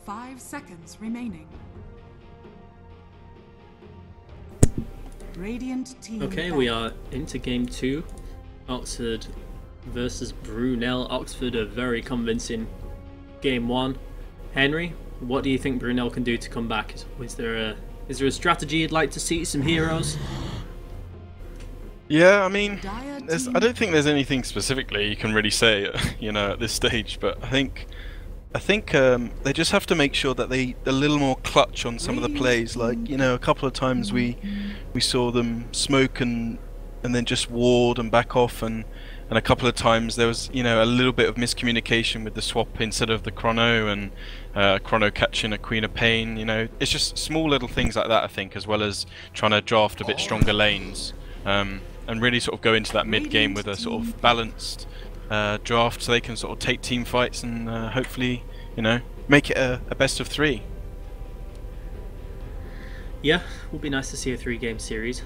5 seconds remaining. Radiant team. Okay, we are into game 2. Oxford versus Brunel. Oxford a very convincing game 1. Henry, what do you think Brunel can do to come back? Is there a strategy you'd like to see? Some heroes? Yeah, I mean, I don't think there's anything specifically you can really say, you know, at this stage. But I think they just have to make sure that they're a little more clutch on some of the plays. Like, you know, a couple of times we saw them smoke and then just ward and back off, and a couple of times there was, you know, a little bit of miscommunication with the swap instead of the chrono, and chrono catching a Queen of Pain. You know, it's just small little things like that, I think, as well as trying to draft a bit stronger lanes, and really sort of go into that mid game with a sort of balanced draft, so they can sort of take team fights and hopefully, you know, make it a best of 3. Yeah, would be nice to see a 3-game series.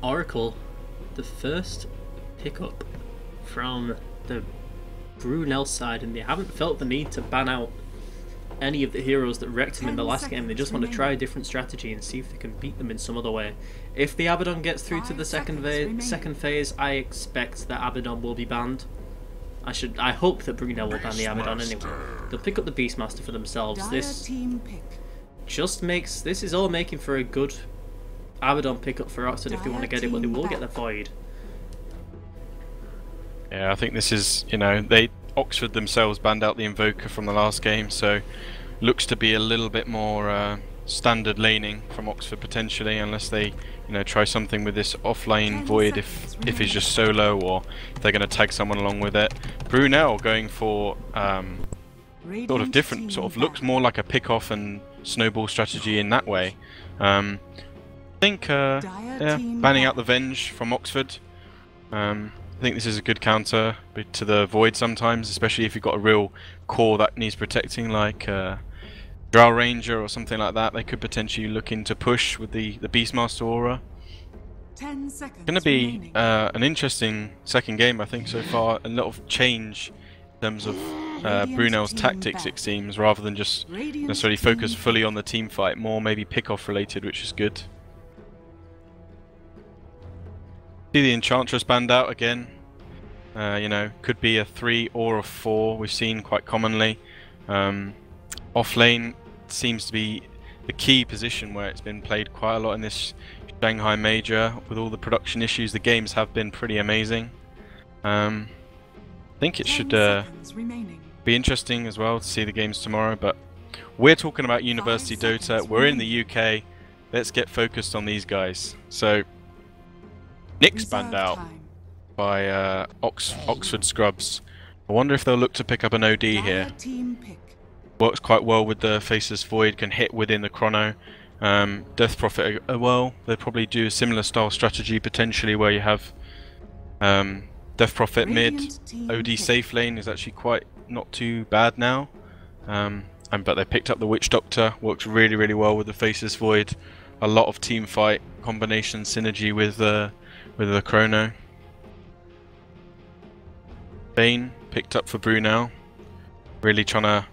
Oracle, the first pickup from the Brunel side, and they haven't felt the need to ban out any of the heroes that wrecked them in the last game. They just want to try a different strategy and see if they can beat them in some other way. If the Abaddon gets through to the second phase, I expect that Abaddon will be banned. I hope that Brunel will ban the Abaddon anyway. They'll pick up the Beastmaster for themselves. This is all making for a good Abaddon pickup for Oxford if they want to get it, but they will get the Void. Yeah, I think this is, you know, Oxford themselves banned out the Invoker from the last game, so looks to be a little bit more standard laning from Oxford potentially, unless they, you know, try something with this offlane Void if it's just solo, or if they're going to tag someone along with it. Brunel going for sort of different, sort of looks more like a pick-off and snowball strategy in that way. I think yeah, banning out the Venge from Oxford. I think this is a good counter to the Void sometimes, especially if you've got a real core that needs protecting, like Drow Ranger or something like that. They could potentially look into push with the Beastmaster aura. 10 seconds. Going to be an interesting second game, I think, so far. A lot of change in terms of Brunel's tactics, it seems, rather than just necessarily focus fully on the team fight, more maybe pick-off related, which is good. See the Enchantress banned out again. You know, could be a 3 or a 4, we've seen quite commonly. Off lane seems to be the key position where it's been played quite a lot in this Shanghai Major. With all the production issues, the games have been pretty amazing. I think it should be interesting as well to see the games tomorrow, but we're talking about University Dota, we're in the UK, let's get focused on these guys. So Nick's banned out by Oxford Scrubs. I wonder if they'll look to pick up an OD here. Works quite well with the Faceless Void, can hit within the chrono. Death Prophet, well, they'll probably do a similar style strategy potentially, where you have Death Prophet mid, OD safe lane is actually quite not too bad now. But they picked up the Witch Doctor, works really, really well with the Faceless Void. A lot of team fight combination synergy with the chrono. Bane picked up for Brunel, really trying to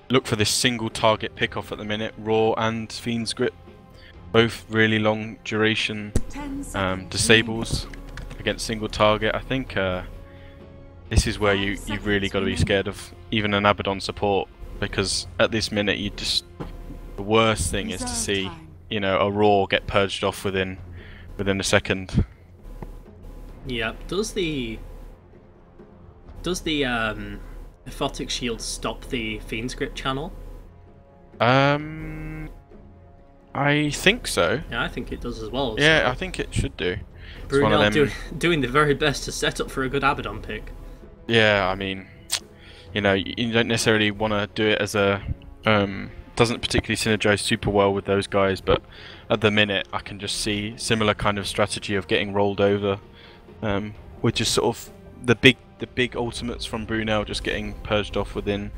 look for this single target pick-off at the minute. Raw and Fiend's Grip, both really long duration disables against single target. I think this is where you've really got to be scared of even an Abaddon support, because at this minute the worst thing is to see, you know, a Raw get purged off within a second. Yeah, does the Aphotic Shield stop the Fiend's Grip channel? I think so. Yeah, I think it does as well. Yeah, so I think it should do. Brunel doing the very best to set up for a good Abaddon pick. Yeah, I mean, you know, you don't necessarily want to do it as a doesn't particularly synergize super well with those guys, but at the minute I can just see similar kind of strategy of getting rolled over, with just sort of the big ultimates from Brunel just getting purged off within,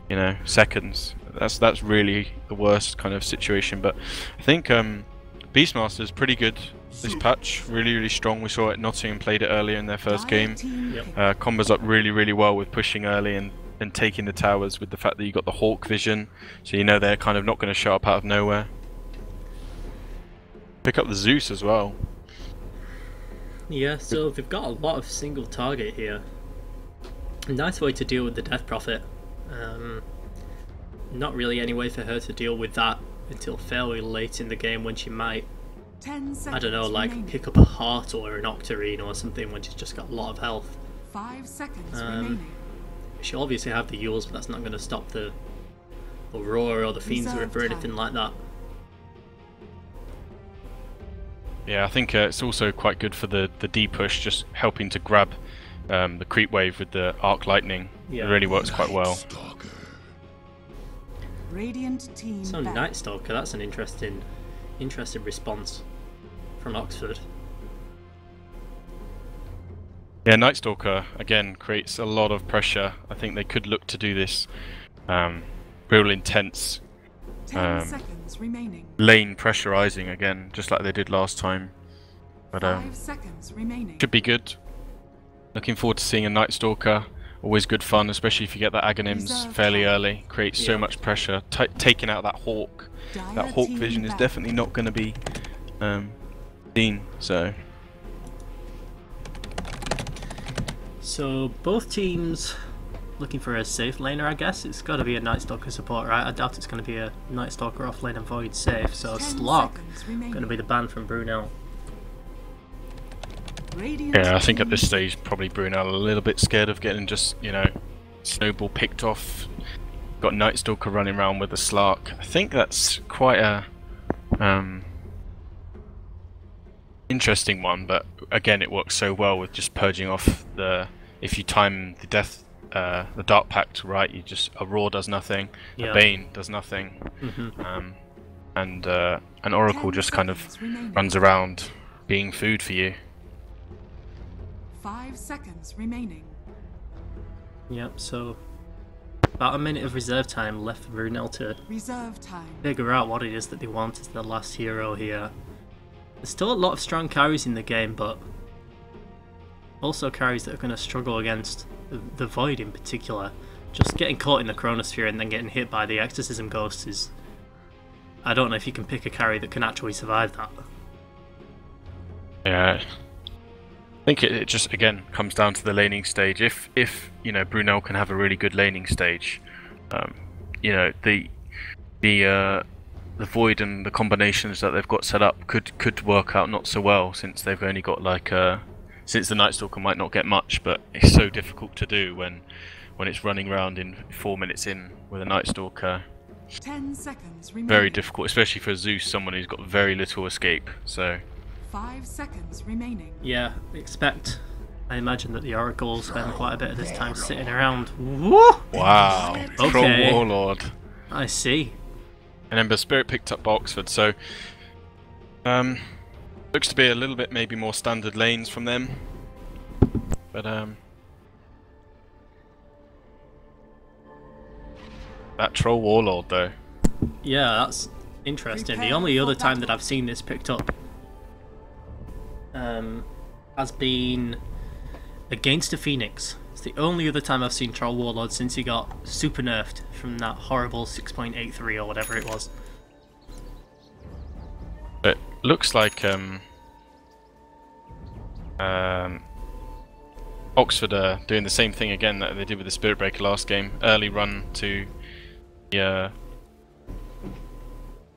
you know, seconds. That's really the worst kind of situation. But I think Beastmaster is pretty good this patch, really strong. We saw it, Nottingham played it earlier in their first game. Combos up really well with pushing early and and taking the towers with the fact that you got the Hawk vision, so you know they're kind of not going to show up out of nowhere. Pick up the Zeus as well. Yeah, so they've got a lot of single target here. A nice way to deal with the Death Prophet. Not really any way for her to deal with that until fairly late in the game, when she might, 10 seconds I don't know, like remaining. pick up a Heart or an Octarine or something when she's just got a lot of health. 5 seconds remaining. She'll obviously have the Yules, but that's not going to stop the Aurora or the Fiend's Rip or anything like that. Yeah, I think it's also quite good for the D push, just helping to grab the creep wave with the Arc Lightning. Yeah. It really works quite well. Radiant team So back. Night Stalker, that's an interesting response from Oxford. Yeah, Night Stalker again creates a lot of pressure. I think they could look to do this real intense 10 seconds remaining. lane pressurizing again, just like they did last time. But 5 seconds remaining. should be good. Looking forward to seeing a Night Stalker. Always good fun, especially if you get the Aghanims fairly early. Creates so much pressure. Taking out that Hawk. That Hawk vision is definitely not going to be seen. So both teams looking for a safe laner, I guess. It's got to be a Night Stalker support, right? I doubt it's going to be a Night Stalker off lane and Void safe. So 10 Slark seconds remaining. going to be the ban from Brunel. Radiant Yeah, I think at team this stage probably Brunel a little bit scared of getting just, you know, Snowball picked off. Got Night Stalker running around with a Slark. I think that's quite a interesting one, but again it works so well with just purging off the, if you time the death, the Dark Pact right, you just, a Roar does nothing, Yeah. a Bane does nothing, and an Oracle 10 just kind of seconds remaining. runs around being food for you. 5 seconds remaining. Yep, so about a minute of reserve time left for Brunel to Reserve time. figure out what it is that they want as the last hero here. There's still a lot of strong carries in the game, but also carries that are going to struggle against the Void in particular. Just getting caught in the Chronosphere and then getting hit by the Exorcism Ghost is... I don't know if you can pick a carry that can actually survive that. Yeah, I think it just again comes down to the laning stage. If you know Brunel can have a really good laning stage, you know the Void and the combinations that they've got set up could work out not so well, since they've only got like since the Night Stalker might not get much, but it's so difficult to do when it's running around in 4 minutes in with a Night Stalker. 10 seconds remaining. Very difficult, especially for Zeus, someone who's got very little escape. So 5 seconds remaining. Yeah, I imagine that the Oracle will spend quite a bit of this time sitting around. Woo! wow, Okay. Troll Warlord. I see. And Ember Spirit picked up Oxford, so looks to be a little bit maybe more standard lanes from them. But that Troll Warlord though. Yeah, that's interesting. The Prepare only for other time battle. that I've seen this picked up has been against a Phoenix. It's the only other time I've seen Troll Warlord since he got super nerfed from that horrible 6.83 or whatever it was. But looks like Oxford are doing the same thing again that they did with the Spirit Breaker last game. Early run to the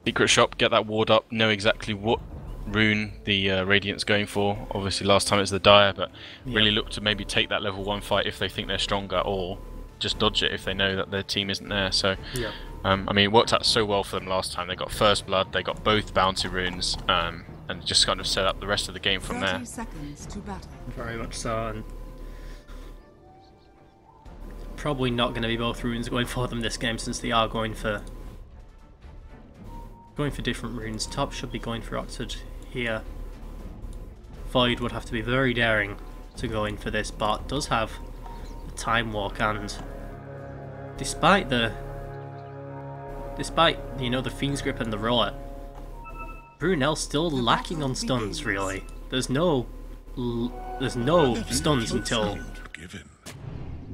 secret shop, get that ward up, know exactly what rune the Radiant's going for. Obviously last time it was the Dire, but really look to maybe take that level 1 fight if they think they're stronger, or just dodge it if they know that their team isn't there. So Yeah. I mean, it worked out so well for them last time. They got First Blood, they got both bounty runes, and just kind of set up the rest of the game from 30 there. seconds to battle. Very much so, and probably not going to be both runes going for them this game, since they are going for different runes. Top should be going for Oxford here. Void would have to be very daring to go in for this, but does have a Time Walk, and despite you know the Fiend's Grip and the Roar, Brunel's still lacking on stuns. Really, there's no stuns until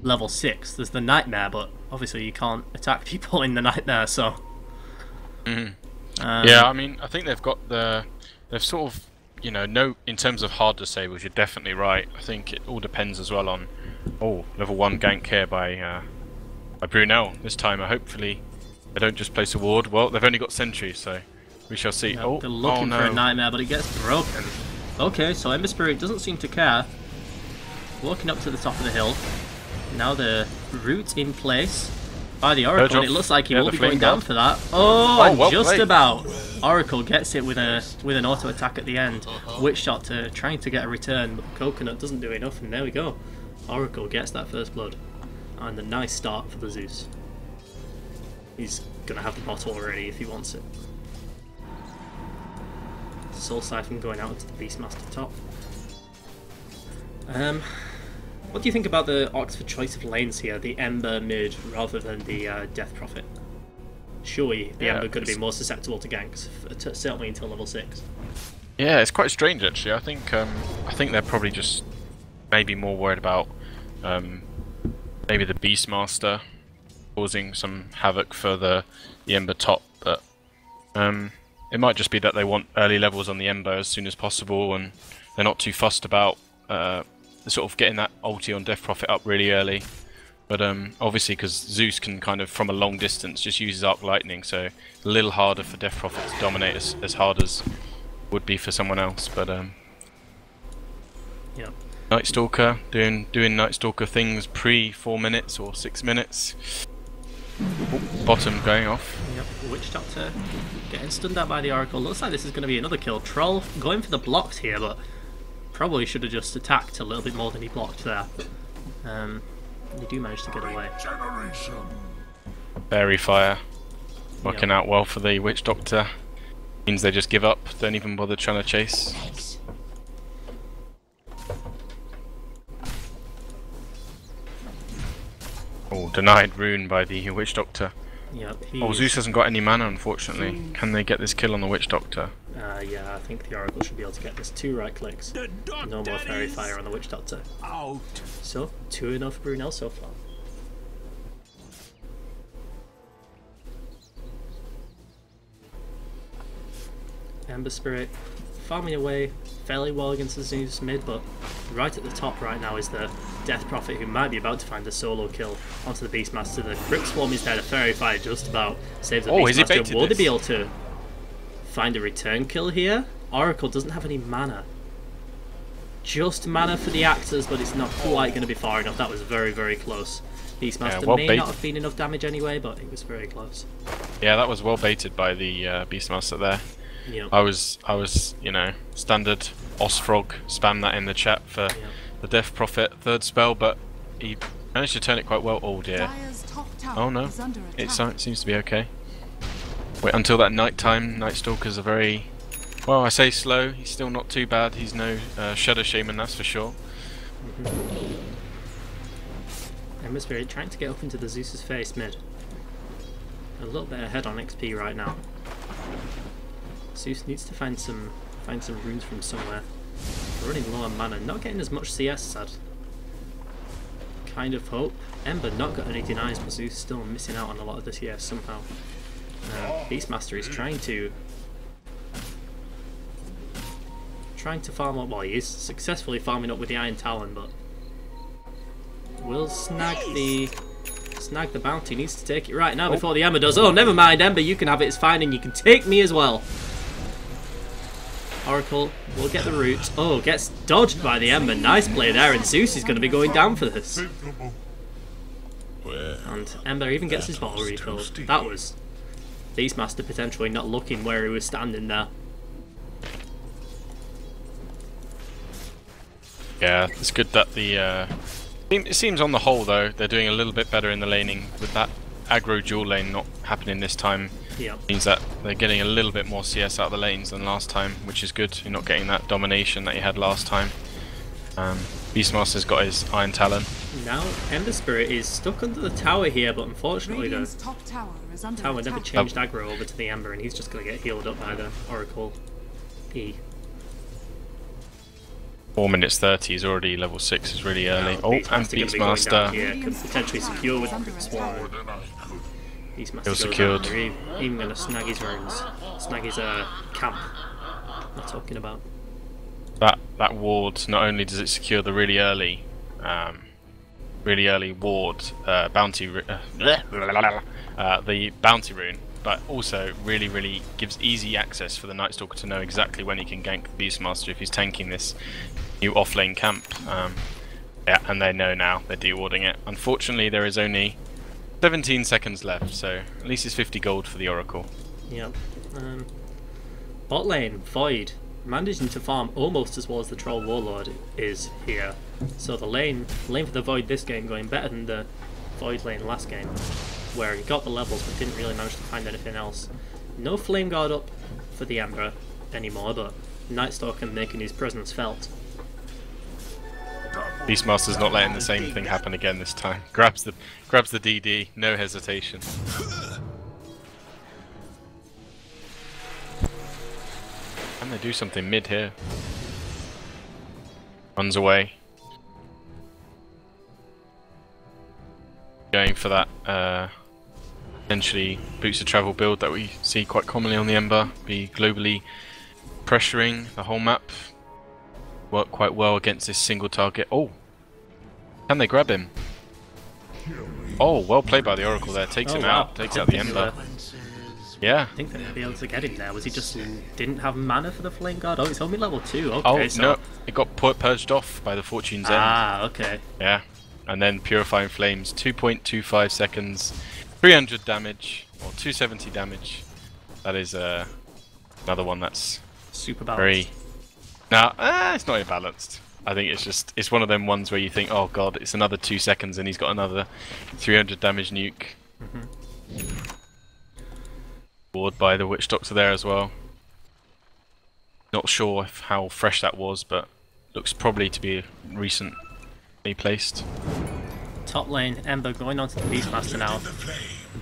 level 6. There's the Nightmare, but obviously you can't attack people in the Nightmare, so... Yeah, I mean, I think they've got the... They've sort of, you know, in terms of hard disables, you're definitely right. I think it all depends as well on... Oh, level 1 gank here by Brunel. This time, hopefully, they don't just place a ward. Well, they've only got sentry, so we shall see. Yep, they're looking for a Nightmare, but it gets broken. Okay, so Ember Spirit doesn't seem to care. Walking up to the top of the hill. Now the root in place by the Oracle, and it looks like he will be going down for that. Oh, well just played. About. Oracle gets it with an auto attack at the end. Witch Shot trying to get a return, but Coconut doesn't do enough, and there we go. Oracle gets that first blood. And a nice start for the Zeus. He's going to have the bottle already if he wants it. Soul Siphon going out into the Beastmaster top. What do you think about the Oxford choice of lanes here? The Ember mid rather than the Death Prophet? Surely the Ember could be more susceptible to ganks, certainly until level 6. Yeah, it's quite strange actually. I think they're probably just maybe more worried about maybe the Beastmaster causing some havoc for the Ember top, but it might just be that they want early levels on the Ember as soon as possible, and they're not too fussed about sort of getting that ulti on Death Prophet up really early. But obviously, because Zeus can kind of from a long distance just use his Arc Lightning, so a little harder for Death Prophet to dominate as hard as would be for someone else. But yeah. Night Stalker doing Night Stalker things pre 4 minutes or 6 minutes. Bottom going off. Yep, Witch Doctor getting stunned out by the Oracle. Looks like this is going to be another kill. Troll going for the blocks here, but probably should have just attacked a little bit more than he blocked there. They do manage to get away. Fairy Fire working out well for the Witch Doctor. Means they just give up, don't even bother trying to chase. Oh, denied rune by the Witch Doctor. Yep, oh, Zeus hasn't got any mana, unfortunately. Can they get this kill on the Witch Doctor? Yeah, I think the Oracle should be able to get this. 2 right clicks. No more Fairy Fire on the Witch Doctor. Out. So, 2-0 for Brunel so far. Ember Spirit farming away fairly well against the Zeus mid, but right at the top right now is the Death Prophet, who might be about to find a solo kill onto the Beastmaster. The Crypt Swarm is there, the Fairy Fire just about saves the Beastmaster. Will they be able to find a return kill here? Oracle doesn't have any mana. Just mana for the Actors, but it's not quite going to be far enough. That was very, very close. Beastmaster may not have been enough damage anyway, but it was very close. Yeah, that was well baited by the Beastmaster there. Yep. I was, you know, standard Osfrog, spam that in the chat for the Death Prophet third spell, but he managed to turn it quite well. Oh dear. Oh no, it seems to be okay. Wait until that night time. Night Stalkers are very, well, I say slow. He's still not too bad. He's no Shadow Shaman, that's for sure. Ember Spirit trying to get up into the Zeus's face mid. A little bit ahead on XP right now. Zeus needs to find some runes from somewhere. We're running low on mana, not getting as much CS as I'd kind of hope. Ember not got any denies, but Zeus still missing out on a lot of the CS somehow. Beastmaster is trying to farm up. Well, he is successfully farming up with the Iron Talon, but will snag the bounty. Needs to take it right now before the Ember does. Oh, never mind, Ember, you can have it. It's fine, and you can take me as well. Oracle will get the root. Oh, gets dodged by the Ember. Nice play there, and Zeus is going to be going down for this. And Ember even gets his bottle refilled. That was Beastmaster potentially not looking where he was standing there. Yeah, it's good that the... it seems on the whole, though, they're doing a little bit better in the laning with that aggro dual lane not happening this time. Yep. Means that they're getting a little bit more CS out of the lanes than last time, which is good. You're not getting that domination that you had last time. Beastmaster's got his Iron Talon. Now Ember Spirit is stuck under the tower here, but unfortunately the tower never changed aggro over to the Ember, and he's just going to get healed up by the Oracle E. 4 minutes 30 is already level 6, is really early. Oh, and Beastmaster Beastmaster. could potentially secure with Crypt Swarm. Beastmaster goes secured. down. They're even going to snag his runes, snag his camp. Not talking about. That ward, not only does it secure the really early ward bounty, the bounty rune, but also really gives easy access for the Night Stalker to know exactly when he can gank the Beastmaster if he's tanking this new offlane camp. Yeah, and they know now, they're dewarding it. Unfortunately, there is only 17 seconds left, so at least it's 50 gold for the Oracle. Yep. Bot lane, Void, managing to farm almost as well as the Troll Warlord is here. So the lane for the Void this game going better than the Void lane last game, where he got the levels but didn't really manage to find anything else. No Flame Guard up for the Ember anymore, but Night Stalker making his presence felt. Beastmaster's not letting the same thing happen again this time. Grabs the DD, no hesitation. Can they do something mid here? Runs away. Going for that potentially boots of travel build that we see quite commonly on the Ember. Be globally pressuring the whole map. Work quite well against this single target. Oh! Can they grab him? Oh, well played by the Oracle there. Takes him out. Takes out the Ember. Yeah. I think they're going to be able to get him there. Was he just didn't have mana for the Flame Guard? Oh, it's only level 2. Okay, oh, so... no. It got purged off by the Fortune's End. Ah, okay. Yeah. And then Purifying Flames. 2.25 seconds. 300 damage. Or 270 damage. That is another one that's... super balanced. Very... Now, it's not imbalanced. I think it's one of them ones where you think, oh god, it's another 2 seconds and he's got another 300 damage nuke. Ward by the Witch Doctor there as well. Not sure how fresh that was, but looks probably to be recently placed. Top lane, Ember going on to the Beastmaster now. The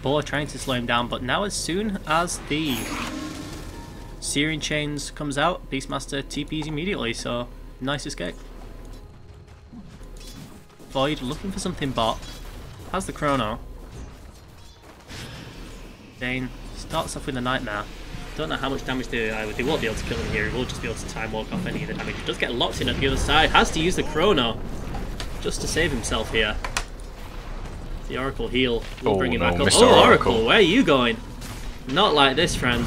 Boar trying to slow him down, but now as soon as the Searing Chains comes out, Beastmaster TPs immediately, so nice escape. Void looking for something bot. Has the Chrono. Dane starts off with a Nightmare. Don't know how much damage they won't be able to kill him here. He will just be able to time walk off any of the damage. He does get locked in at the other side. Has to use the Chrono just to save himself here. The Oracle heal will bring him back up. Mr. Oh, Oracle, where are you going? Not like this, friend.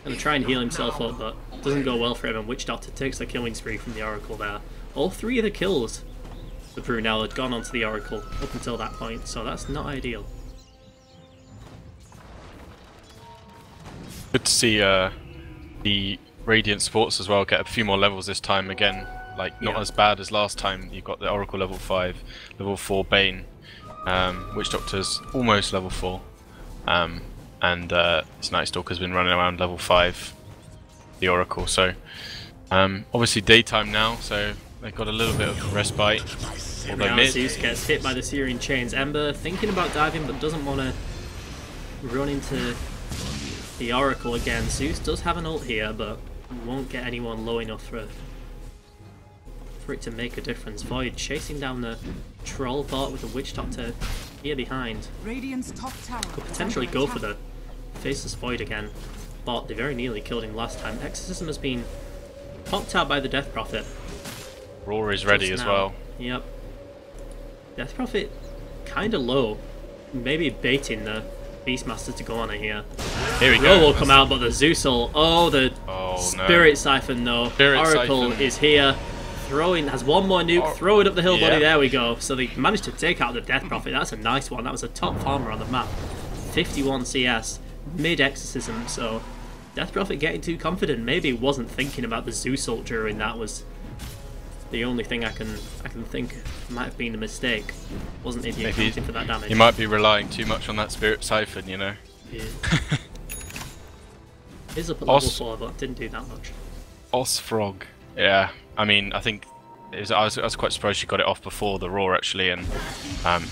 Gonna try and heal himself up, but doesn't go well for him, and Witch Doctor takes the killing spree from the Oracle there. All 3 of the kills for Brunel had gone onto the Oracle up until that point, so that's not ideal. Good to see the Radiant Sports as well get a few more levels this time again. Like, not as bad as last time. You've got the Oracle level 5, level 4 Bane. Witch Doctor's almost level 4. And this Night Stalker's been running around level 5, the Oracle. So, obviously daytime now, so they've got a little bit of respite. Although now Zeus gets hit by the Searing Chains. Ember thinking about diving, but doesn't want to run into the Oracle again. Zeus does have an ult here, but won't get anyone low enough for it to make a difference. Void chasing down the Troll bot with the Witch Doctor here behind. Radiant's top tower Could potentially go for the Faceless Void again. Bot, they very nearly killed him last time. Exorcism has been popped out by the Death Prophet. Roar is ready as well. Yep. Death Prophet kind of low. Maybe baiting the Beastmaster to go on it here. Here we go. Roar will come out, but the Zeus will... Oh, the Spirit Siphon though. Oracle is here. Has one more nuke, throw it up the hill body, there we go. So they managed to take out the Death Prophet. That's a nice one. That was a top farmer on the map. 51 CS, mid-exorcism, so Death Prophet getting too confident. Maybe wasn't thinking about the Zeus ult during that. Was the only thing I can think might have been a mistake. Wasn't maybe accounting for that damage. You might be relying too much on that Spirit Siphon, you know. Yeah. Is up at level 4, but didn't do that much. Osfrog. Yeah, I mean, I think I was quite surprised she got it off before the Roar actually, and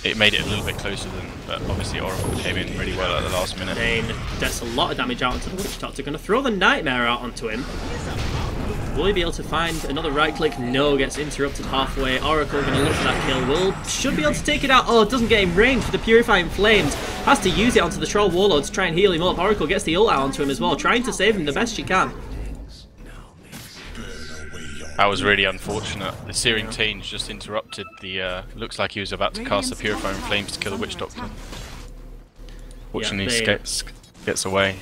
it made it a little bit closer than. But obviously Oracle came in really well at the last minute. Dane gets a lot of damage out onto the Witch Doctor. Going to throw the Nightmare out onto him. Will he be able to find another right click? No, gets interrupted halfway. Oracle going to look for that kill. Should be able to take it out. Oh, it doesn't get in range for the Purifying Flames. Has to use it onto the Troll Warlord to try and heal him up. Oracle gets the ult out onto him as well, trying to save him the best she can. That was really unfortunate. The Searing Change just interrupted the... looks like he was about to cast the Purifying Flames to kill the Witch Doctor. Fortunately, he gets away.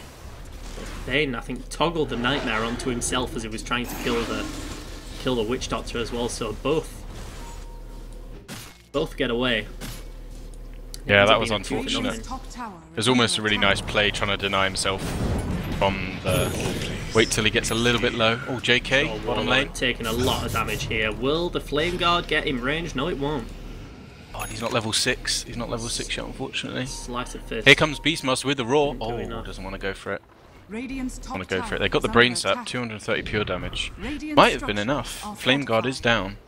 Bane, I think, toggled the Nightmare onto himself as he was trying to kill the Witch Doctor as well, so both get away. Yeah, that was unfortunate. It was almost a really nice play trying to deny himself from the... Wait till he gets a little bit low. Oh, JK, bottom lane. Taking a lot of damage here. Will the Flame Guard get in range? No, it won't. Oh, and he's not level 6. He's not level 6 yet, unfortunately. Slice of fist. Here comes Beastmaster with the Raw. Oh, doesn't want to go for it. Want to go for it. They got the Brain Sap, 230 pure damage. Might have been enough. Flame Guard is down.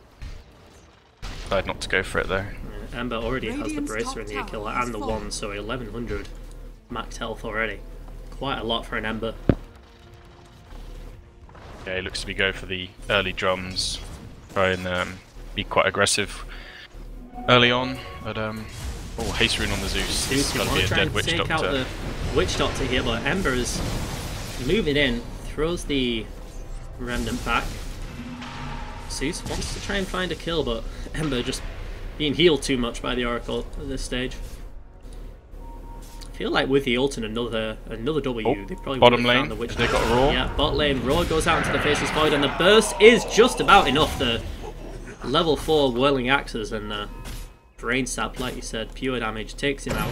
Decided not to go for it though. Yeah, Ember already has the Bracer and the Killer and the 1, so 1100 max health already. Quite a lot for an Ember. Yeah, he looks to be going for the early drums. Try and be quite aggressive early on, but oh, haste rune on the Zeus. This is going to be a dead Witch Doctor. Out the Witch Doctor here, but Ember is moving in, throws the Remnant back. Zeus wants to try and find a kill, but Ember just being healed too much by the Oracle at this stage. I feel like with the ult and another W, they probably bottom would have lane. found the Witch They Doctor. got a Raw. Yeah, bot lane. Raw goes out into the Faceless Void, and the burst is just about enough. The level 4 Whirling Axes and Brain Sap, like you said, pure damage takes him out.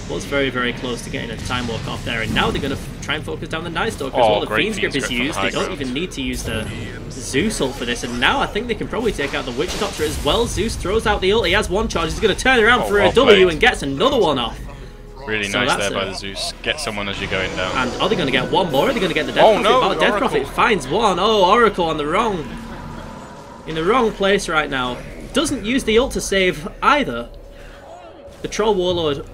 Was very, very close to getting a Time Walk off there, and now they're going to try and focus down the Night Stalker as well. The Fiend's Grip is used. They don't even need to use the Zeus ult for this, and now I think they can probably take out the Witch Doctor as well. Zeus throws out the ult. He has one charge. He's going to turn around for a W and gets another one off. Really nice there by the Zeus. Get someone as you're going down. And are they going to get one more? Are they going to get the Death Prophet? Death Prophet finds one. Oh, Oracle on in the wrong place right now. Doesn't use the ult to save either. The Troll Warlord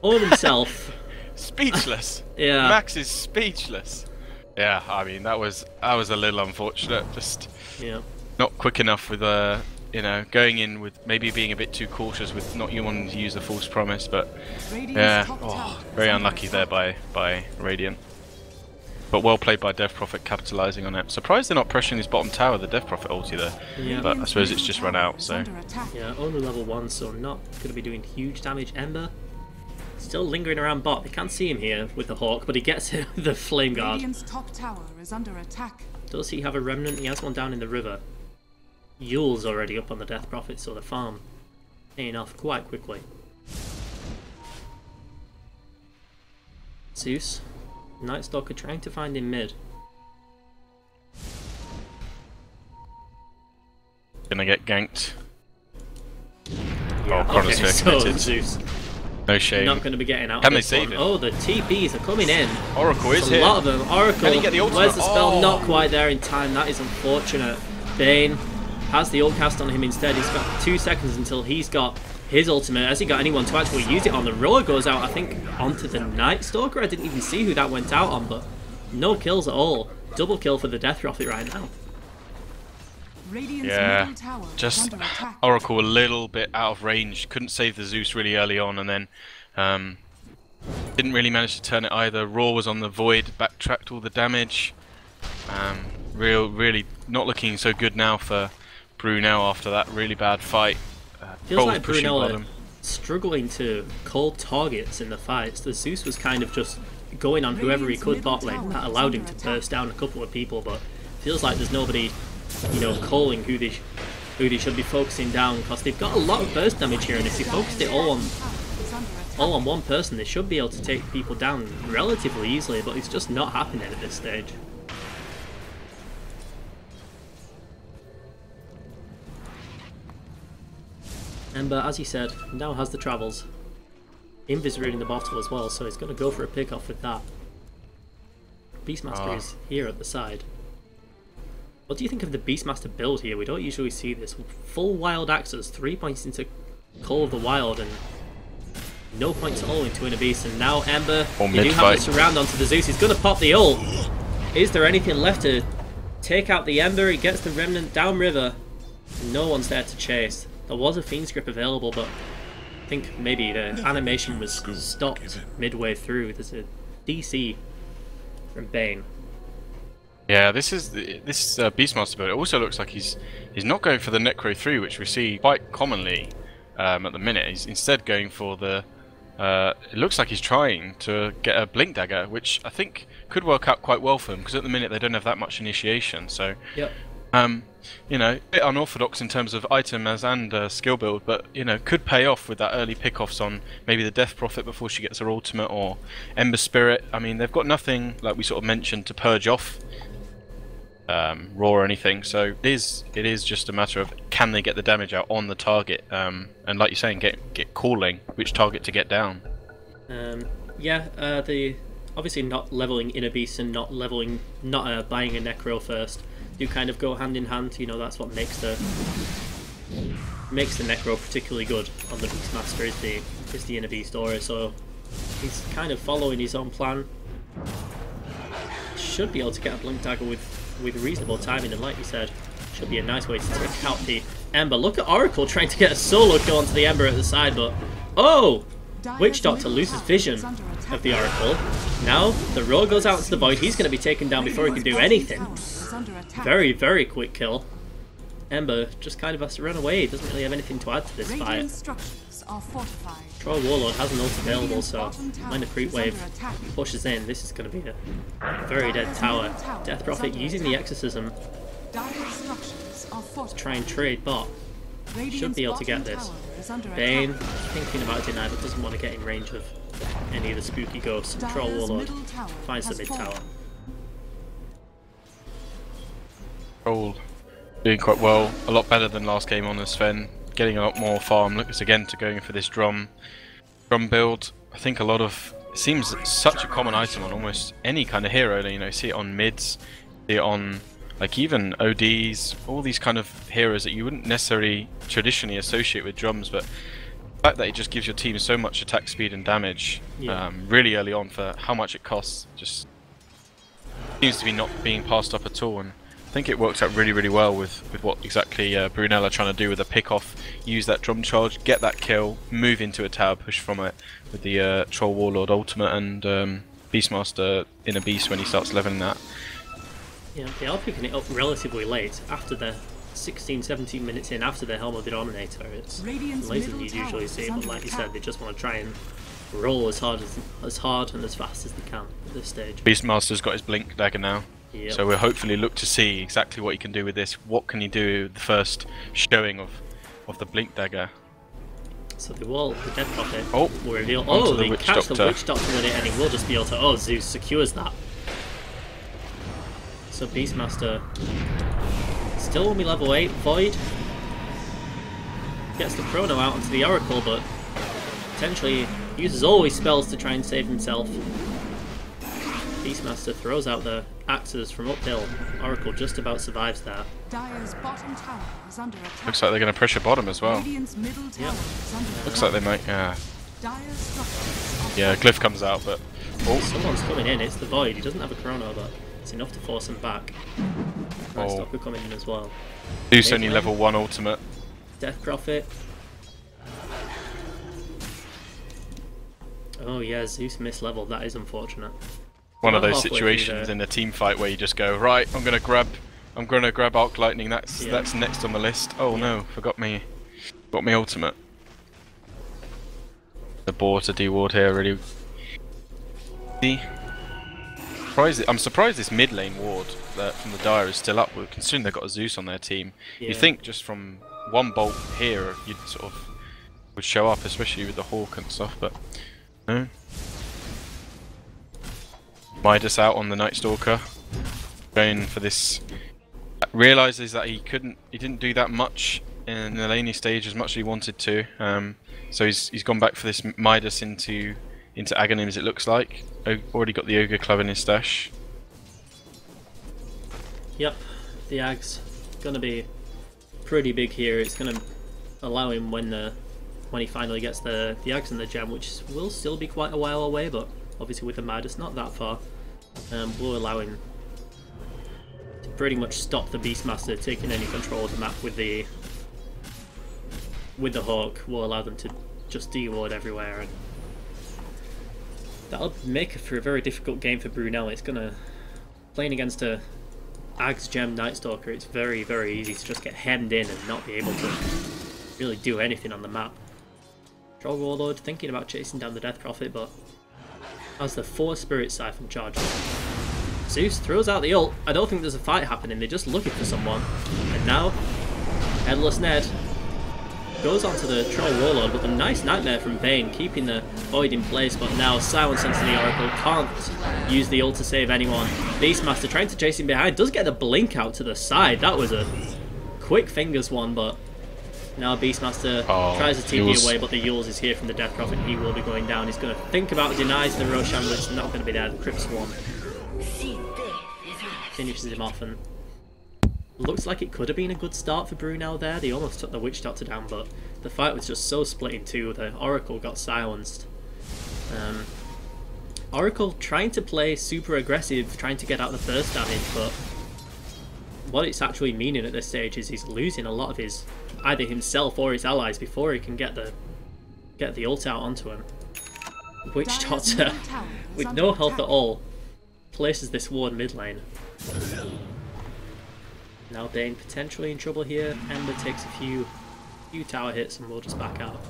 all himself. Speechless. Yeah. Max is speechless. Yeah, I mean that was a little unfortunate. Just not quick enough with you know, going in with maybe being a bit too cautious with not you wanting to use the false promise, but yeah, very unlucky there by Radiant. But well played by Death Prophet, capitalising on it. Surprised they're not pressuring his bottom tower, the Death Prophet ulti there. Yeah. But I suppose it's just run out, so... Yeah, only level 1, so not going to be doing huge damage. Ember still lingering around bot. They can't see him here with the Hawk, but he gets hit with the Flame Guard. Radiant's top tower is under attack. Does he have a Remnant? He has one down in the river. Yule's already up on the Death Prophet, so the farm paying off quite quickly. Zeus, Night Stalker trying to find him mid. Gonna get ganked. Yeah, oh, okay, so Zeus. No shame. Not going to be getting out. Can they save him? Oh, the TPs are coming in. Oracle is here. A lot of them. Oracle. Can he get the ultimate? Where's the spell? Not quite there in time. That is unfortunate. Bane has the ult cast on him instead. He's got 2 seconds until he's got his ultimate. Has he got anyone to actually use it on? The Roar goes out, I think, onto the Night Stalker. I didn't even see who that went out on, but no kills at all. Double kill for the Death Prophet right now. Yeah, just Oracle a little bit out of range. Couldn't save the Zeus really early on, and then didn't really manage to turn it either. Raw was on the Void, backtracked all the damage. Really not looking so good now for Brunel after that really bad fight. Feels like Brunel are struggling to call targets in the fights. The Zeus was kind of just going on whoever he could bot lane. That allowed him to burst down a couple of people, but feels like there's nobody, you know, calling who they should be focusing down, because they've got a lot of burst damage here, and if they focused it all on one person, they should be able to take people down relatively easily, but it's just not happening at this stage. Ember, as he said, now has the travels. Invis in the bottle as well, so he's going to go for a pick off with that. Beastmaster is here at the side. What do you think of the Beastmaster build here? We don't usually see this. Full Wild Axes, 3 points into Call of the Wild, and no points at all into Inner Beast. And now Ember, you do have the surround onto the Zeus. He's going to pop the ult. Is there anything left to take out the Ember? He gets the Remnant downriver. No one's there to chase. There was a Fiend's Grip available, but I think maybe the animation was stopped midway through. There's a DC from Bane. Yeah, this Beastmaster build. It also looks like he's not going for the Necro 3, which we see quite commonly at the minute. He's instead going for the. It looks like he's trying to get a Blink Dagger, which I think could work out quite well for him, because at the minute they don't have that much initiation. So, yep. You know, a bit unorthodox in terms of items and skill build, but you know, could pay off with that early pickoffs on maybe the Death Prophet before she gets her ultimate, or Ember Spirit. I mean, they've got nothing, like we sort of mentioned, to purge off Raw or anything. So it is just a matter of can they get the damage out on the target, and like you're saying, get calling which target to get down. The obviously not leveling Inner Beast and not buying a Necro first do kind of go hand in hand. You know, that's what makes the Necro particularly good on the Beastmaster is the Inner Beast aura. So he's kind of following his own plan. Should be able to get a Blink Dagger with reasonable timing, and like you said, should be a nice way to take out the Ember. Look at Oracle trying to get a solo kill onto the Ember at the side, but oh! Witch Doctor loses vision of the Oracle. Now the Roar goes out into the void. He's going to be taken down before he can do anything. Very, very quick kill. Ember just kind of has to run away. He doesn't really have anything to add to this fight. Troll Warlord has an ult available, so when the creep wave pushes in, this is going to be a very dead tower. Death Prophet using the Exorcism to try and trade bot. Should be able to get this. Bane thinking about deny, but doesn't want to get in range of any of the spooky ghosts. Troll Warlord finds the mid tower. Troll doing quite well, a lot better than last game on the Sven, getting a lot more farm. Looks again to going for this drum build. I think a lot of it seems such a common item on almost any kind of hero. You know, see it on mids, see it on like even ODs, all these kind of heroes that you wouldn't necessarily traditionally associate with drums, but the fact that it just gives your team so much attack speed and damage really early on for how much it costs just seems to be not being passed up at all. And I think it works out really, really well with what exactly Brunel are trying to do with a pick-off, use that drum charge, get that kill, move into a tower, push from it with the Troll Warlord ultimate and Beastmaster Inner Beast when he starts leveling that. Yeah, they are picking it up relatively late, after the 16-17 minutes in, after the Helm of the Dominator. It's later than you'd usually see, but like you said, they just want to try and roll as hard and as fast as they can at this stage. Beastmaster's got his Blink Dagger now. Yep. So we'll hopefully look to see exactly what he can do with this. What can he do with the first showing of the Blink Dagger? So the Death Prophet will reveal. Oh, they catch the Witch Doctor with it, and he will just be able to. Oh, Zeus secures that. So Beastmaster still only level 8. Void gets the Chrono out onto the Oracle, but potentially uses always spells to try and save himself. Beastmaster throws out the axes from uphill. Oracle just about survives there. Dire's bottom tower is under attack. Looks like they're going to pressure bottom as well. Middle tower is under Looks like they might. Dire's structures Yeah, Glyph comes out, but someone's coming in. It's the Void. He doesn't have a Chrono, but it's enough to force him back. Stalker coming in as well. Zeus only level 1 ultimate. Death Prophet. Oh yeah, Zeus misleveled. That is unfortunate. One of those situations in a team fight where you just go, right, I'm gonna grab Arc Lightning. That's next on the list. Oh no, forgot me ultimate. The board to deward here really. I'm surprised this mid lane ward from the Dire is still up, considering they've got a Zeus on their team. Yeah. You think just from one bolt here you'd sort of would show up, especially with the Hawk and stuff, but no. Midas out on the Night Stalker, going for this. Realizes that he didn't do that much in the laning stage as much as he wanted to. So he's gone back for this Midas into Aghanim's, it looks like. Already got the Ogre Club in his stash. Yep, the Ag's gonna be pretty big here. It's gonna allow him when he finally gets the Ags and the gem, which will still be quite a while away, but obviously with the Midas not that far, will allow him pretty much stop the Beastmaster taking any control of the map with the Hawk. Will allow them to just de-ward everywhere, and that'll make for a very difficult game for Brunel. It's gonna, playing against a Ags Gem Night Stalker, it's very, very easy to just get hemmed in and not be able to really do anything on the map. Troll Warlord thinking about chasing down the Death Prophet, but as the 4 Spirit Siphon charges, Zeus throws out the ult. I don't think there's a fight happening, they're just looking for someone. And now, Headless Ned goes onto the Troll Warlord with a nice Nightmare from Bane, keeping the Void in place, but now Silence into the Oracle, can't use the ult to save anyone. Beastmaster trying to chase him behind, does get the blink out to the side. That was a quick fingers one, but now Beastmaster tries to TP away, but the Yules is here from the Death Prophet. He will be going down. He's going to think about denies the Roshan, but it's not going to be there. The Crypt Swarm finishes him off, and looks like it could have been a good start for Brunel there. They almost took the Witch Doctor down, but the fight was just so split in two. The Oracle got silenced. Oracle trying to play super aggressive, trying to get out the burst damage, but what it's actually meaning at this stage is he's losing a lot of his, either himself or his allies, before he can get the ult out onto him. Witch Doctor, with no health at all, places this ward mid lane. Now Bane potentially in trouble here. Ember takes a few tower hits and we'll just back out.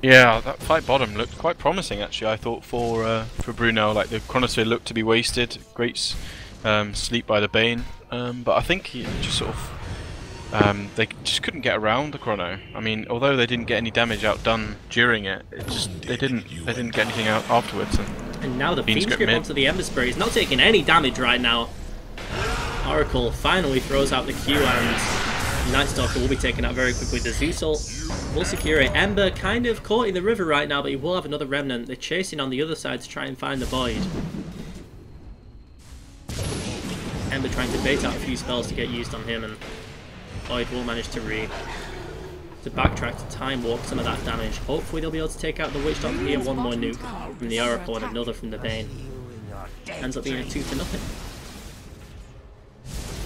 Yeah, that fight bottom looked quite promising actually, I thought, for Brunel. Like, the Chronosphere looked to be wasted. Great sleep by the Bane. But I think he just sort of... they just couldn't get around the Chrono. I mean, although they didn't get any damage outdone during it, they didn't get anything out afterwards. And now the Fiend's Grip onto the Ember Spray. He's not taking any damage right now. Oracle finally throws out the Q, and Night Stalker will be taken out very quickly. The Zeus ult will secure it. Ember kind of caught in the river right now, but he will have another Remnant. They're chasing on the other side to try and find the Void. Ember trying to bait out a few spells to get used on him, and Void will manage to backtrack to time walk some of that damage. Hopefully they'll be able to take out the Witch Doctor here. One more nuke from the Oracle and another from the Bane. Ends up being a 2-0.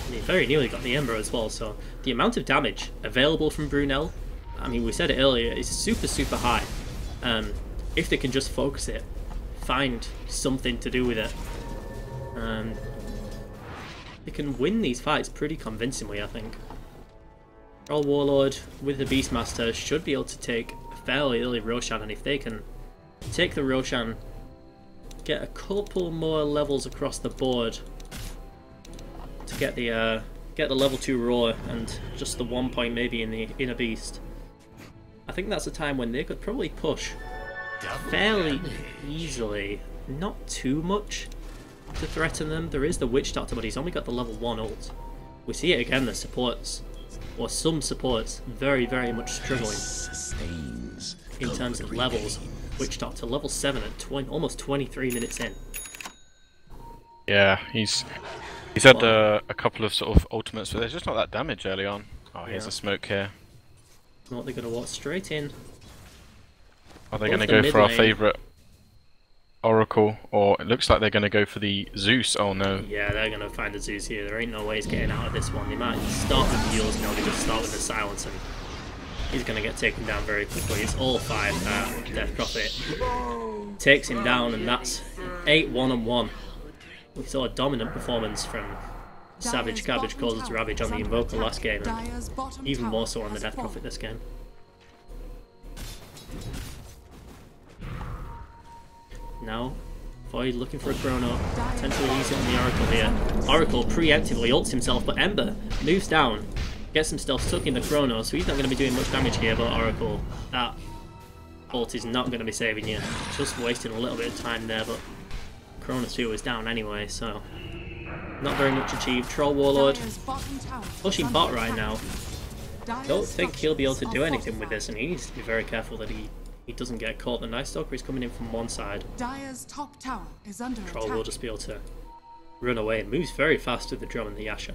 And he very nearly got the Ember as well, so the amount of damage available from Brunel, I mean, we said it earlier, is super, super high. If they can just focus it, find something to do with it, they can win these fights pretty convincingly, I think. Troll Warlord with the Beastmaster should be able to take a fairly early Roshan, and if they can take the Roshan, get a couple more levels across the board to get the level 2 Roar and just the 1 point maybe in the Inner Beast, I think that's a time when they could probably push fairly easily. Not too much to threaten them. There is the Witch Doctor, but he's only got the level 1 ult. We see it again, the supports, or some supports, very, very much struggling in terms of levels. Witch Doctor level 7 at almost 23 minutes in. Yeah, he's had a couple of sort of ultimates, but there's just not that damage early on. Oh, here's a smoke here. What, they're going to walk straight in. Are they going to go for our favourite Oracle, or it looks like they're going to go for the Zeus? Oh no. Yeah, they're going to find the Zeus here. There ain't no way he's getting out of this one. They might start with the Yules, no, they just start with the Silence, and he's going to get taken down very quickly. It's all 5 Death Prophet takes him down, and that's 8-1-1. We saw a dominant performance from Savage Cabbage Causes Ravage on the Invoker last game, and even more so on the Death Prophet this game. Now, Void looking for a Chrono, potentially use it on the Oracle here. Oracle preemptively ults himself, but Ember moves down, gets himself stuck in the Chrono, so he's not going to be doing much damage here, but Oracle, that ult is not going to be saving you. Just wasting a little bit of time there, but Chronosphere was down anyway, so not very much achieved. Troll Warlord pushing bot right now. Don't think he'll be able to do anything with this, and he needs to be very careful that he doesn't get caught. The Night Stalker is coming in from one side. Dire's top tower is under Troll attack. will just be able to run away and moves very fast with the drum and the Yasha.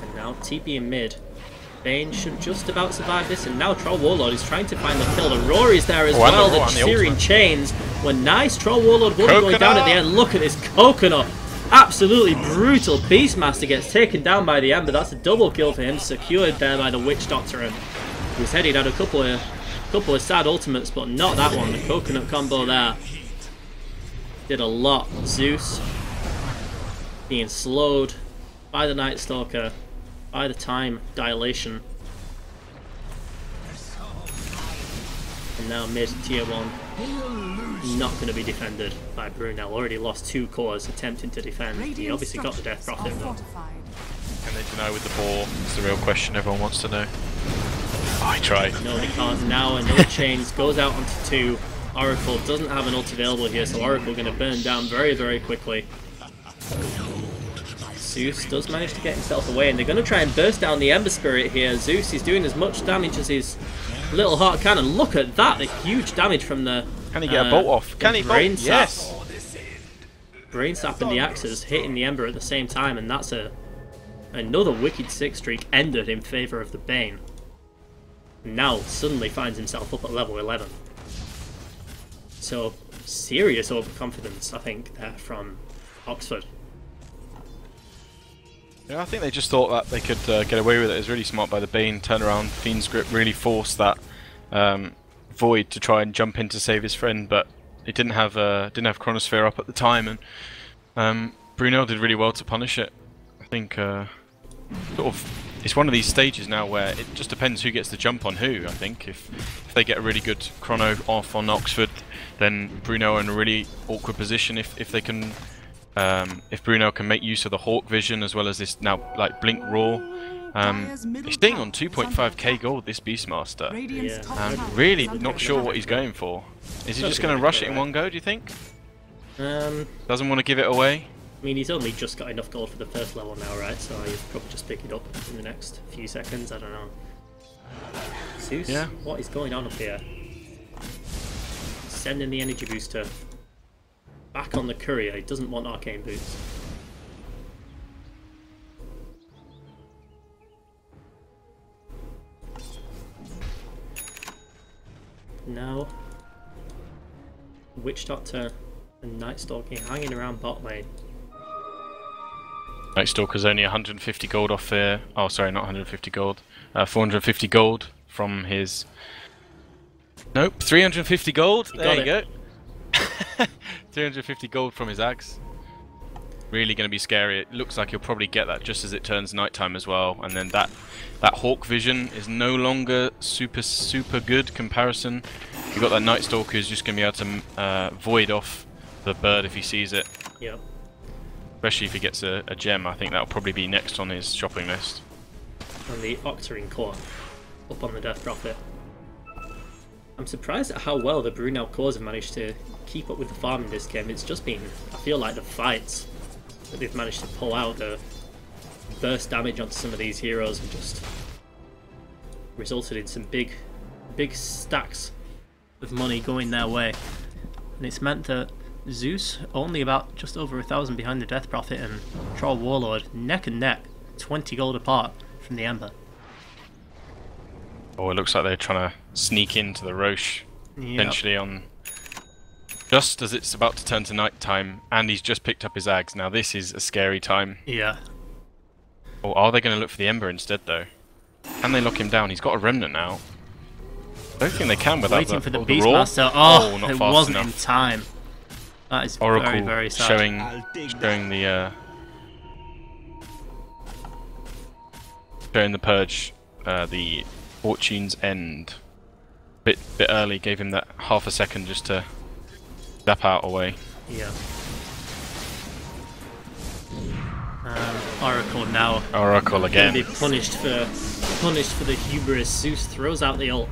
And now TP in mid. Bane should just about survive this, and now Troll Warlord is trying to find the kill. The Rory's there as and well, the the searing chains were nice. Troll Warlord will be going down at the end. Look at this coconut. Absolutely brutal. Beastmaster gets taken down by the Ember. That's a double kill for him, secured there by the Witch Doctor. And he was heading out a couple of sad ultimates, but not that one. The coconut combo there did a lot. Zeus being slowed by the Night Stalker, by the time dilation. And now mid tier 1 not going to be defended by Brunel. Already lost 2 cores attempting to defend. He obviously got the Death Prophet though. Can they deny with the ball? It's the real question everyone wants to know. Oh, I tried. No, they can't. Now another chains goes out onto 2. Oracle doesn't have an ult available here, so Oracle going to burn down very, very quickly. Zeus does manage to get himself away, and they're going to try and burst down the Ember Spirit here. Zeus is doing as much damage as his little heart can, and look at that, the huge damage from the... Can he get a bolt off? Can he bolt? Yes! Brain Sap and the axes hitting the Ember at the same time, and that's another wicked 6 streak ended in favour of the Bane. Now suddenly finds himself up at level 11. So, serious overconfidence, I think, there from Oxford. Yeah, I think they just thought that they could get away with it. It was really smart by the Bane. Turn around, Fiend's Grip really forced that Void to try and jump in to save his friend, but it didn't have Chronosphere up at the time, and Brunel did really well to punish it. I think sort of it's one of these stages now where it just depends who gets the jump on who. I think if they get a really good chrono off on Oxford, then Brunel are in a really awkward position. If they can, if Brunel can make use of the Hawk Vision as well as this now like Blink Raw. He's staying on 2.5k gold, this Beastmaster. Yeah. Really not sure what he's going for. Is he just going to rush it in one go, do you think? Doesn't want to give it away? I mean, he's only just got enough gold for the first level now, right? So he'll probably just pick it up in the next few seconds, I don't know. Zeus, yeah. What is going on up here? Sending the energy booster back on the courier. He doesn't want arcane boots. Now, Witch Doctor and Night Stalker hanging around bot lane. Night Stalker's only 150 gold off here. Oh, sorry, not 150 gold. 450 gold from his... Nope, 350 gold. There you go. 350 gold from his axe. Really going to be scary. It looks like he'll probably get that just as it turns nighttime as well. And then that Hawk Vision is no longer super good comparison. You've got that Night Stalker who's just going to be able to void off the bird if he sees it. Yep. Especially if he gets a gem. I think that'll probably be next on his shopping list. And the Octarine Core up on the Death Prophet. I'm surprised at how well the Brunel cores have managed to keep up with the farm in this game. It's just been, I feel like, the fights that they've managed to pull out, the burst damage onto some of these heroes, have just resulted in some big stacks of money going their way. And it's meant that Zeus only about just over 1,000 behind the Death Prophet, and Troll Warlord neck and neck, 20 gold apart from the Ember. Oh, it looks like they're trying to sneak into the Roche, eventually on just as it's about to turn to night time, and he's just picked up his axe. Now this is a scary time. Yeah. Or are they going to look for the Ember instead, though? Can they lock him down? He's got a remnant now. I don't think they can without waiting for the Beastmaster. Oh, not it fast wasn't enough. in time. That is Oracle very, very sad. showing the purge, the Fortune's End. Bit early, gave him that half a second just to zap out away. Yeah. Oracle now. Oracle again. Gonna be punished for the hubris. Zeus throws out the ult.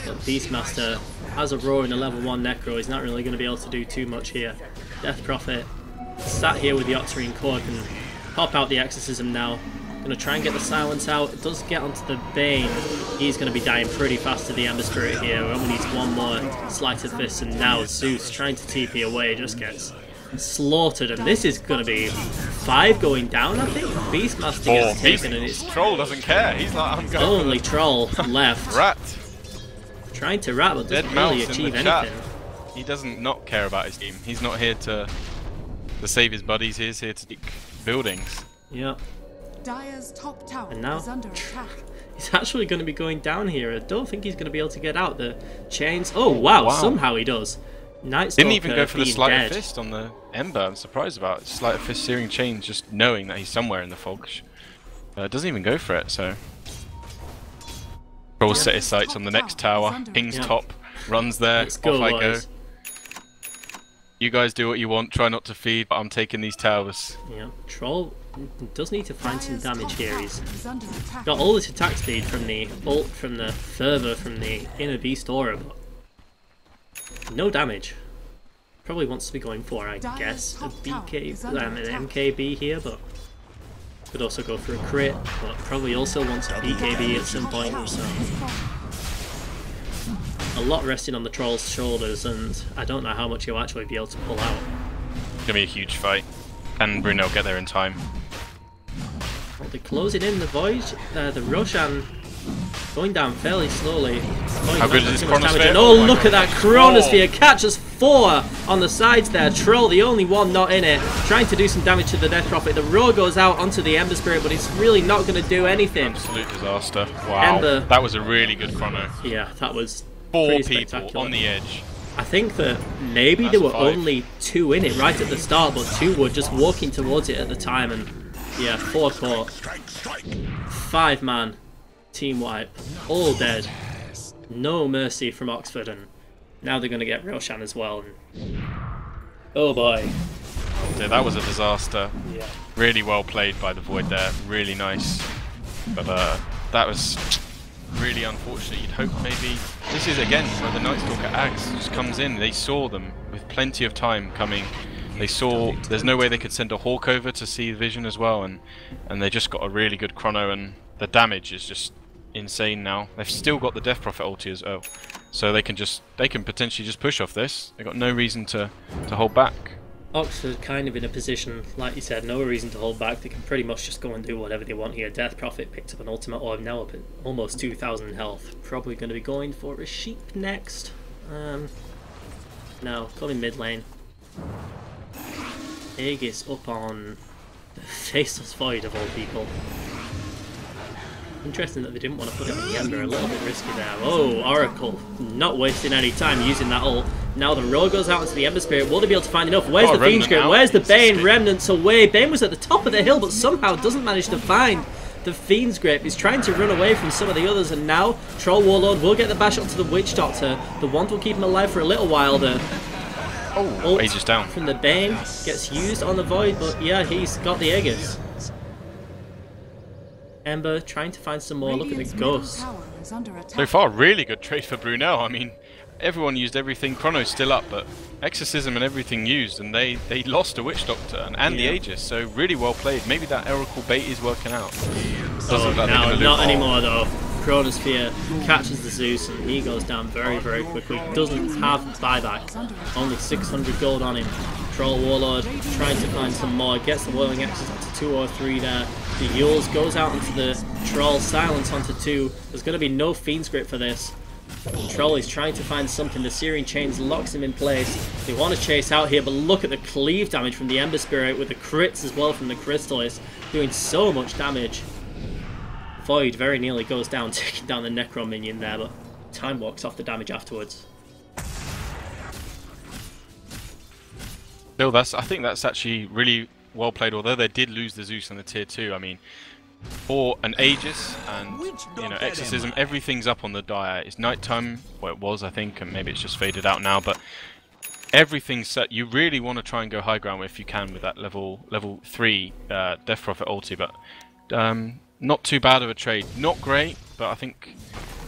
But Beastmaster has a roar in a level 1 Necro. He's not really going to be able to do too much here. Death Prophet sat here with the Octarine Core, can pop out the Exorcism now. Going to try and get the silence out. It does get onto the Bane. He's going to be dying pretty fast to the Ember Spirit here. Only needs one more Sleight of Fist, and now Zeus trying to TP away just gets slaughtered, and this is going to be 5 going down, I think. Beastmaster gets taken, and it's Troll doesn't care. He's like, I'm going. Only Troll left. Rat. Trying to rat, but doesn't Dead really mouse in achieve the anything. chat. He doesn't not care about his team. He's not here to save his buddies. He's here to take buildings. Yep. Dire's top tower And now is under attack. he's actually going to be going down here. I don't think he's going to be able to get out. The chains. Oh wow! Somehow he does. Night Didn't even go for the being sleight dead. of fist on the Ember. I'm surprised about it. Sleight of fist searing chains, just knowing that he's somewhere in the fog. Doesn't even go for it. So Troll set his sights on the next tower. Pings top, runs there. Let's go, Off I go. boys. You guys do what you want. Try not to feed, but I'm taking these towers. Yeah, Troll does need to find some damage here. He's Is under attack. got all this attack speed from the ult, from the fervor, from the inner beast aura, but no damage. Probably wants to be going for, I guess, a BK, an MKB here, but could also go for a crit, but probably also wants a BKB at some point. So a lot resting on the Troll's shoulders, and I don't know how much he'll actually be able to pull out. It's gonna be a huge fight. Can Brunel get there in time? Well, they're closing in the void. The Roshan going down fairly slowly. How good is this Chronosphere? And oh, look at that Chronosphere! Catches 4 on the sides there. Troll, the only one not in it, trying to do some damage to the Death Prophet. The Roar goes out onto the Ember Spirit, but it's really not going to do anything. Absolute disaster. Wow. Ember. That was a really good chrono. Yeah, that was 4 pretty people spectacular. on the edge. I think that maybe there were 5. only 2 in it right at the start, but 2 were just walking towards it at the time, and yeah, 4 caught. 5-man team wipe, all dead. No mercy from Oxford, and now they're going to get Roshan as well. And oh boy. Yeah, that was a disaster. Yeah. Really well played by the Void there. Really nice. But that was really unfortunate. You'd hope maybe... This is again where the Night Stalker axe just comes in. They saw them with plenty of time coming. They saw there's no way they could send a Hawk over to see the vision as well, and they just got a really good chrono, and the damage is just insane now. They've still got the Death Prophet ulti as well, so they can potentially just push off this. They've got no reason to hold back. Oxford kind of in a position, like you said, no reason to hold back. They can pretty much just go and do whatever they want here. Death Prophet picked up an ultimate orb, now up at almost 2,000 health. Probably going to be going for a sheep next. No, coming mid lane. Aegis up on the Faceless Void of all people. Interesting that they didn't want to put it on the Ember, a little bit risky there. Oh, Oracle, not wasting any time using that ult. Now the Roar goes out into the Ember Spirit. Will they be able to find enough? Where's the Fiend's Grip? Where's the Bane? Remnants away. Bane was at the top of the hill, but somehow doesn't manage to find the Fiend's Grip. He's trying to run away from some of the others, and now Troll Warlord will get the bash onto the Witch Doctor. The Wand will keep him alive for a little while. The ult Aegis down from the Bane gets used on the Void, but yeah, he's got the Aegis. Ember trying to find some more. Look at the Ghost. So far, really good trade for Brunel. I mean, everyone used everything. Chrono's still up, but Exorcism and everything used, and they lost a Witch Doctor and the Aegis. So really well played. Maybe that Oracle bait is working out. Oh, no, not anymore though. Chronosphere catches the Zeus, and he goes down very, very quickly. Doesn't have buyback. Only 600 gold on him. Troll Warlord trying to find some more. Gets the Whirling Axes up to 2 or 3 there. The Yules goes out into the Troll. Silence onto 2. There's going to be no Fiend's Grip for this. Troll is trying to find something. The Searing Chains locks him in place. They want to chase out here, but look at the cleave damage from the Ember Spirit with the crits as well from the Crystallis. Doing so much damage. Void very nearly goes down, taking down the Necro minion there, but Time walks off the damage afterwards. Still, I think that's actually really well played, although they did lose the Zeus and the tier 2. I mean, for an Aegis and Exorcism, everything's up on the Dire. It's nighttime, well it was I think, and maybe it's just faded out now, but everything's set. You really want to try and go high ground if you can with that level 3 Death Prophet ulti, but not too bad of a trade. Not great, but I think,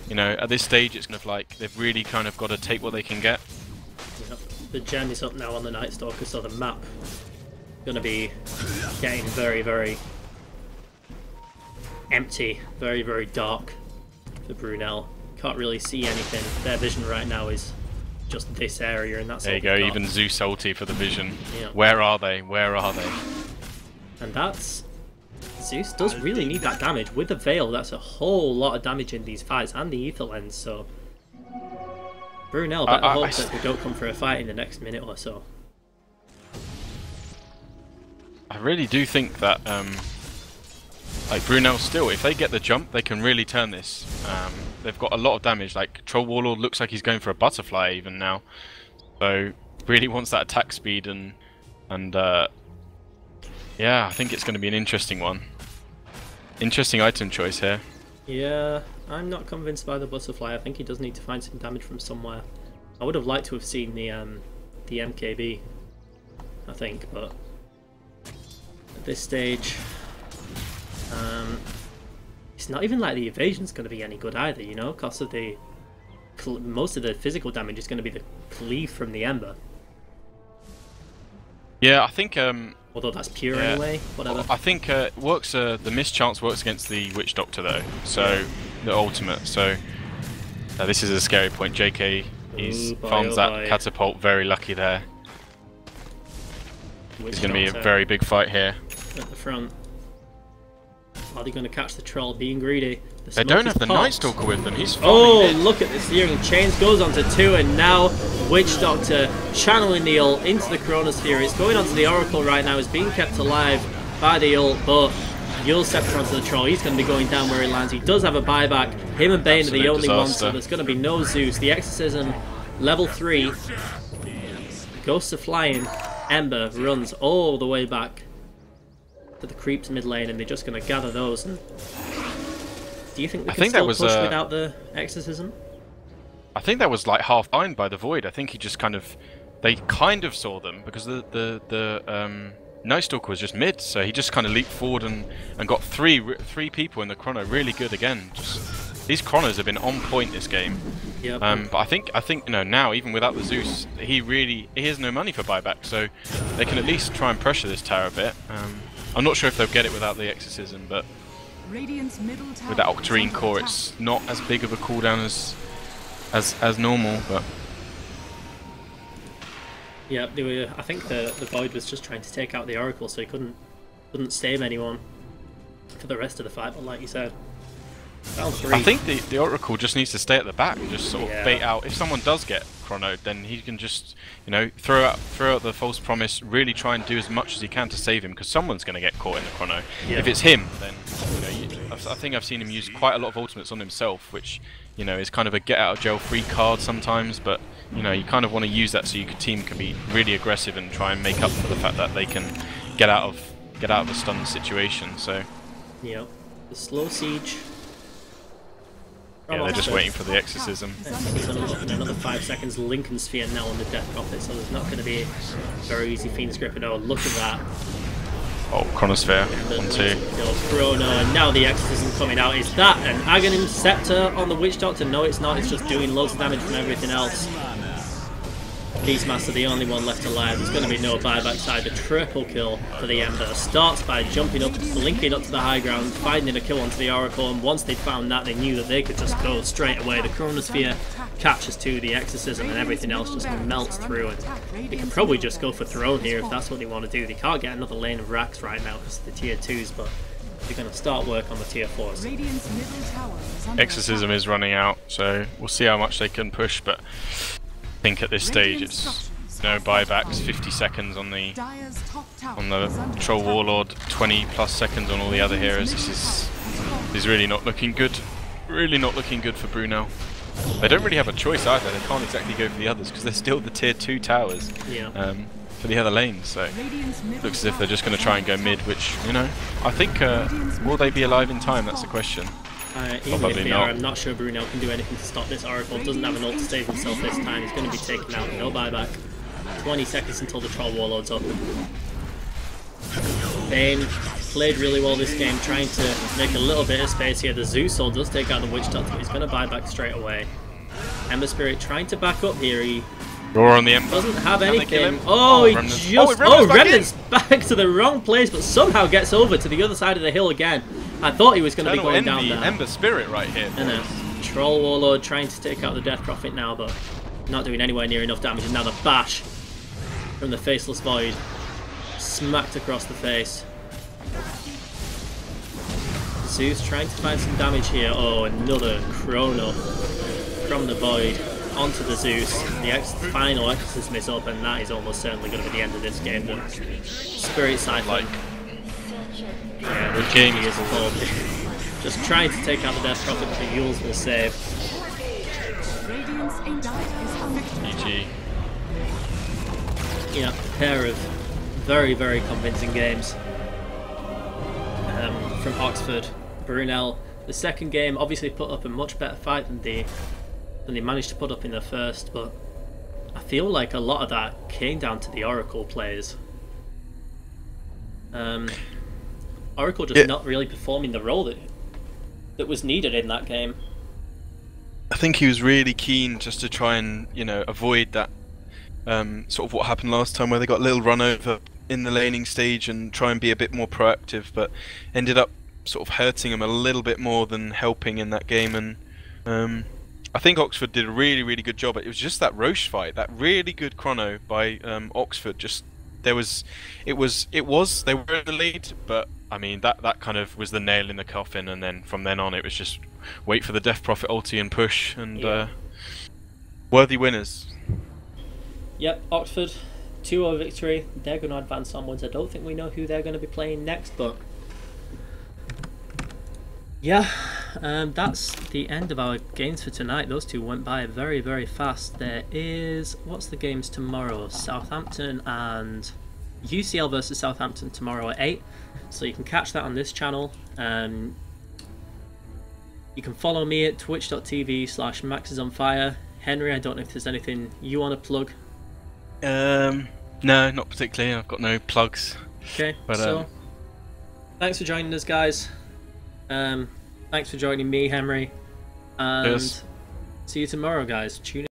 you know, at this stage it's kind of like they've really kind of got to take what they can get. Yep. The gem is up now on the Night Stalker, so the map going to be getting very, very empty, very, very dark for Brunel. Can't really see anything. Their vision right now is just this area, and that's there all you go. we've got. Even Zeus ulti for the vision. Yeah. Where are they? Where are they? And that's... Zeus does really need that damage. With the Veil, that's a whole lot of damage in these fights, and the Ether Lens, so... Brunel better hope that they don't come for a fight in the next minute or so. I really do think that, like, Brunel still, if they get the jump, they can really turn this. They've got a lot of damage. Like, Troll Warlord looks like he's going for a butterfly even now. So, really wants that attack speed and yeah, I think it's going to be an interesting one. Interesting item choice here. Yeah, I'm not convinced by the butterfly. I think he does need to find some damage from somewhere. I would have liked to have seen the MKB, I think, but at this stage, it's not even like the evasion's going to be any good either, you know, because of the most of the physical damage is going to be the cleave from the Ember. Yeah, I think. Although that's pure anyway, whatever. I think it works. The mischance works against the Witch Doctor though, so the ultimate. So this is a scary point. JK farms that catapult. Very lucky there. It's going to be a very big fight here. At the front. Are they going to catch the troll being greedy? They don't have the Night Stalker with them. He's farming look at this here. Chains goes on to 2, and now Witch Doctor channeling the ult into the Chronosphere. It's going onto the Oracle right now. It's being kept alive by the ult, but Yule Scepter onto the troll. He's going to be going down where he lands. He does have a buyback. Him and Bane are the only ones, so there's going to be no Zeus. The Exorcism, level 3. Ghosts are flying. Ember runs all the way back to the creeps mid lane, and they're just going to gather those. And do you think they can still push without the Exorcism? I think that was like half blind by the Void. I think he just they kind of saw them because the Night Stalker was just mid, so he just kind of leaped forward and got three people in the chrono. Really good again. These chronos have been on point this game. Yep. But I think you know, now even without the Zeus, he has no money for buyback, so they can at least try and pressure this tower a bit. I'm not sure if they'll get it without the Exorcism, but with that Octarine core, it's not as big of a cooldown as normal. But yeah, I think the Void was just trying to take out the Oracle, so he couldn't save anyone for the rest of the fight. But like you said, I think the Oracle just needs to stay at the back and just sort of bait out. If someone does get chrono, then he can just, you know, throw out the false promise, really try and do as much as he can to save him, because someone's going to get caught in the chrono. Yeah. If it's him, then I think I've seen him use quite a lot of ultimates on himself, which, you know, is kind of a get out of jail free card sometimes. But you know, you kind of want to use that so your team can be really aggressive and try and make up for the fact that they can get out of a stun situation. So yeah, the slow siege. Yeah, they're just waiting for the Exorcism. Another 5 seconds. Lincoln Sphere now on the Death Prophet, so there's not going to be a very easy Fiend's Grip. Oh, look at that. Oh, Chronosphere. 1-2. Chrono, and now the Exorcism coming out. Is that an Aghanim Scepter on the Witch Doctor? No, it's not. It's just doing loads of damage from everything else. Beastmaster, the only one left alive. There's going to be no buyback side. The triple kill for the Ember starts by jumping up, linking up to the high ground, finding a kill onto the Oracle, and once they found that, they knew that they could just go straight away. The Chronosphere catches to the Exorcism, and everything else just melts through, and they can probably just go for Throne here if that's what they want to do. They can't get another lane of racks right now because of the tier 2s, but they're going to start work on the tier 4s. Exorcism is running out, so we'll see how much they can push, but I think at this stage it's no buybacks. 50 seconds on the Troll Warlord, 20 plus seconds on all the other heroes. This is really not looking good. Really not looking good for Brunel. They don't really have a choice either. They can't exactly go for the others because they're still the tier 2 towers for the other lanes. So looks as if they're just going to try and go mid, which, you know, I think will they be alive in time? That's the question. Even if they are, I'm not sure Brunel can do anything to stop this. Oracle doesn't have an ult to save himself this time. He's going to be taken out. No buyback. 20 seconds until the Troll Warlord's up. Bane played really well this game, trying to make a little bit of space here. The Zeus ult does take out the Witch Doctor, but he's going to buy back straight away. Ember Spirit trying to back up here. He Roar on the Ember. Doesn't have anything. Oh, he just... Remnant's back to the wrong place, but somehow gets over to the other side of the hill again. I thought he was going to be going down there. Ember Spirit right here. And a Troll Warlord trying to take out the Death Prophet now, but Not doing anywhere near enough damage, and now the bash from the Faceless Void. Smacked across the face. Zeus trying to find some damage here. Oh, another Chrono from the Void onto the Zeus. The final Exorcism is up, and that is almost certainly going to be the end of this game. The Spirit Siphon. Yeah, the game is full. Just trying to take out the Death Prophet, but the Yules will save. GG. Yeah, a pair of very, very convincing games from Oxford. Brunel, the second game, obviously put up a much better fight than they managed to put up in the first, but I feel like a lot of that came down to the Oracle players. Oracle just not really performing the role that was needed in that game. I think he was really keen just to try and, you know, avoid that sort of what happened last time, where they got a little run over in the laning stage and try and be a bit more proactive, but ended up sort of hurting him a little bit more than helping in that game. And I think Oxford did a really, really good job. It was just that Roche fight, that really good chrono by Oxford. Just they were in the lead, but I mean that kind of was the nail in the coffin. And then from then on, it was just wait for the Death Prophet ulti and push, and worthy winners. Yep, Oxford 2-0 victory. They're going to advance onwards. I don't think we know who they're going to be playing next, but yeah, that's the end of our games for tonight. Those two went by very, very fast. There is, what's the games tomorrow? Southampton and UCL versus Southampton tomorrow at 8. So you can catch that on this channel. You can follow me at twitch.tv/maxisonfire. Henry, I don't know if there's anything you want to plug. No, not particularly. I've got no plugs. Okay, but, so thanks for joining us, guys. Thanks for joining me, Henry, and see you tomorrow, guys. Tune in.